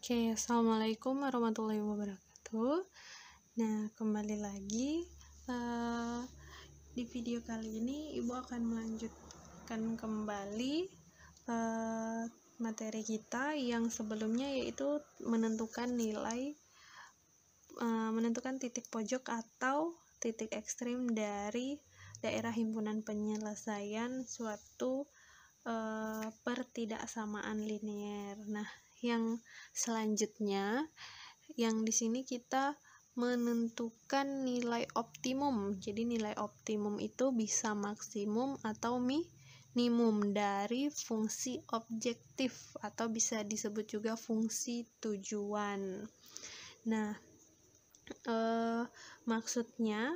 Oke, assalamualaikum warahmatullahi wabarakatuh. Nah, kembali lagi di video kali ini Ibu akan melanjutkan kembali materi kita yang sebelumnya, yaitu menentukan titik pojok atau titik ekstrim dari daerah himpunan penyelesaian suatu pertidaksamaan linier. Nah, yang selanjutnya, yang di sini kita menentukan nilai optimum. Jadi nilai optimum itu bisa maksimum atau minimum dari fungsi objektif atau bisa disebut juga fungsi tujuan. Nah, maksudnya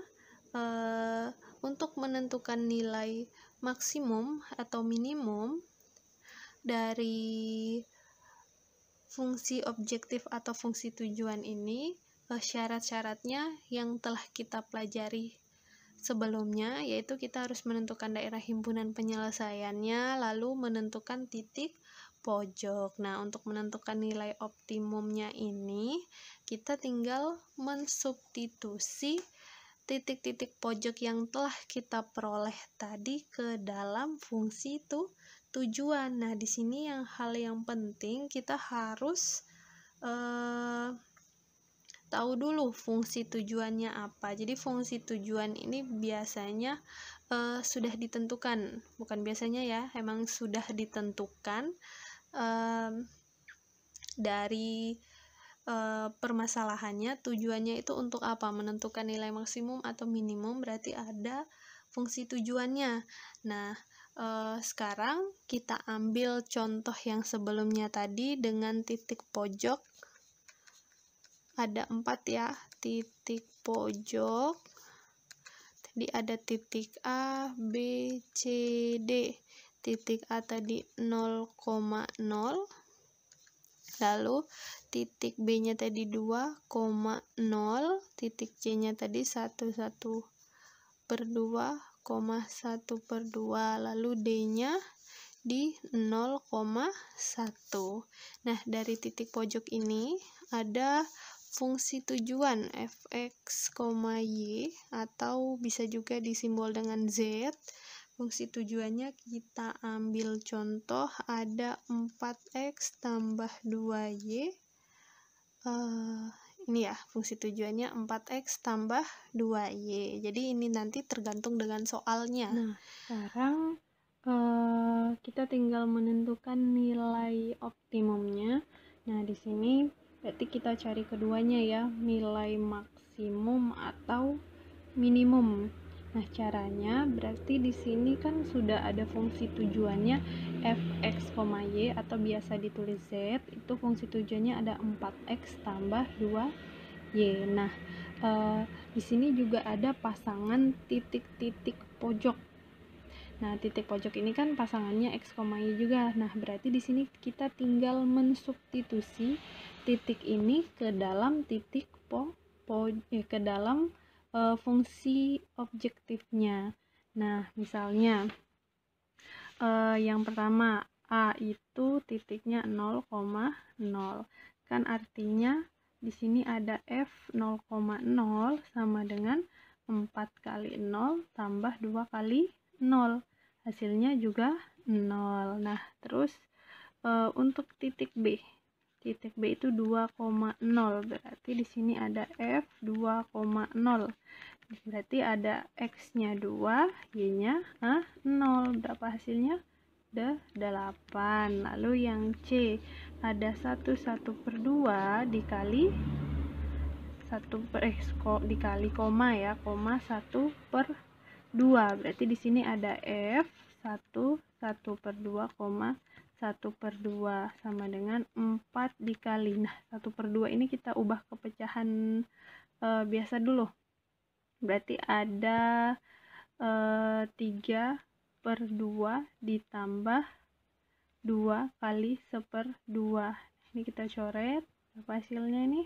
untuk menentukan nilai maksimum atau minimum dari fungsi objektif atau fungsi tujuan ini, syarat-syaratnya yang telah kita pelajari sebelumnya, yaitu kita harus menentukan daerah himpunan penyelesaiannya, lalu menentukan titik pojok. Nah, untuk menentukan nilai optimumnya ini, kita tinggal mensubstitusi titik-titik pojok yang telah kita peroleh tadi ke dalam fungsi tujuan. Nah, di sini hal yang penting kita harus tahu dulu fungsi tujuannya apa. Jadi fungsi tujuan ini biasanya sudah ditentukan, bukan biasanya ya, emang sudah ditentukan dari permasalahannya. Tujuannya itu untuk apa? Menentukan nilai maksimum atau minimum, berarti ada fungsi tujuannya. Nah, sekarang kita ambil contoh yang sebelumnya tadi dengan titik pojok. Ada 4 ya, titik pojok. Tadi ada titik A, B, C, D. Titik A tadi 0,0. Lalu titik B nya tadi 2,0, titik C nya tadi 1/2, lalu D nya di 0,1. Nah, dari titik pojok ini ada fungsi tujuan fx, y, atau bisa juga disimbol dengan z. Fungsi tujuannya kita ambil contoh, ada 4x tambah 2y. Ini ya, fungsi tujuannya 4x tambah 2y. Jadi ini nanti tergantung dengan soalnya. Nah, sekarang kita tinggal menentukan nilai optimumnya. Nah, di sini berarti kita cari keduanya ya, nilai maksimum atau minimum. Nah, caranya berarti di sini kan sudah ada fungsi tujuannya fx, y, atau biasa ditulis z. Itu fungsi tujuannya ada 4x tambah 2y. Nah, di sini juga ada pasangan titik-titik pojok. Nah, titik pojok ini kan pasangannya x, y juga. Nah, berarti di sini kita tinggal mensubstitusi titik ini ke dalam titik ke dalam fungsi objektifnya. Nah, misalnya yang pertama, A itu titiknya 0,0. Kan artinya di sini ada F 0,0 sama dengan 4 kali 0 tambah 2 kali 0. Hasilnya juga 0. Nah, terus untuk titik B. Titik B itu 2,0. Berarti di sini ada F 2,0. Berarti ada X-nya 2, Y-nya 0. Berapa hasilnya? Udah 8. Lalu yang C ada 1/2 dikali dikali koma ya, koma 1/2. Berarti di sini ada F 1/2, 1/2 sama dengan 4 dikali. Nah, 1/2 ini kita ubah ke pecahan biasa dulu. Berarti ada 3/2 ditambah 2 kali 1/2. Ini kita coret. Apa hasilnya ini?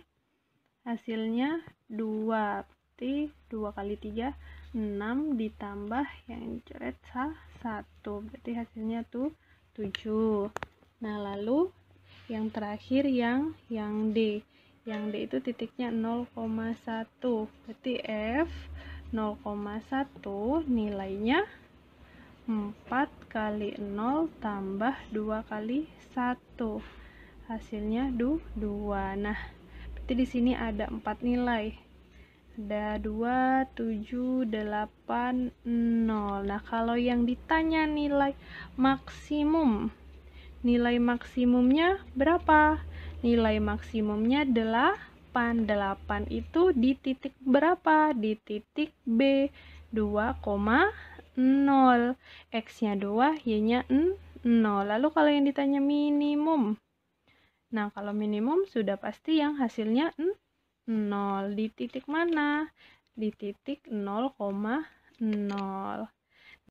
Hasilnya 2. Berarti 2 kali 3, 6 ditambah yang dicoret 1. Berarti hasilnya tuh 7. Nah, lalu Yang terakhir yang D. Yang D itu titiknya 0,1. Berarti F 0,1 nilainya 4 kali 0 tambah 2 kali 1. Hasilnya 2. Nah, berarti di sini ada 4 nilai. Ada 2, 7, 8, 0. Nah, kalau yang ditanya nilai maksimum, nilai maksimumnya berapa? Nilai maksimumnya 8. 8 itu di titik berapa? Di titik B, 2,0. X-nya 2, Y-nya 0. Lalu kalau yang ditanya minimum, nah kalau minimum sudah pasti yang hasilnya 0. Di titik mana? Di titik 0,0.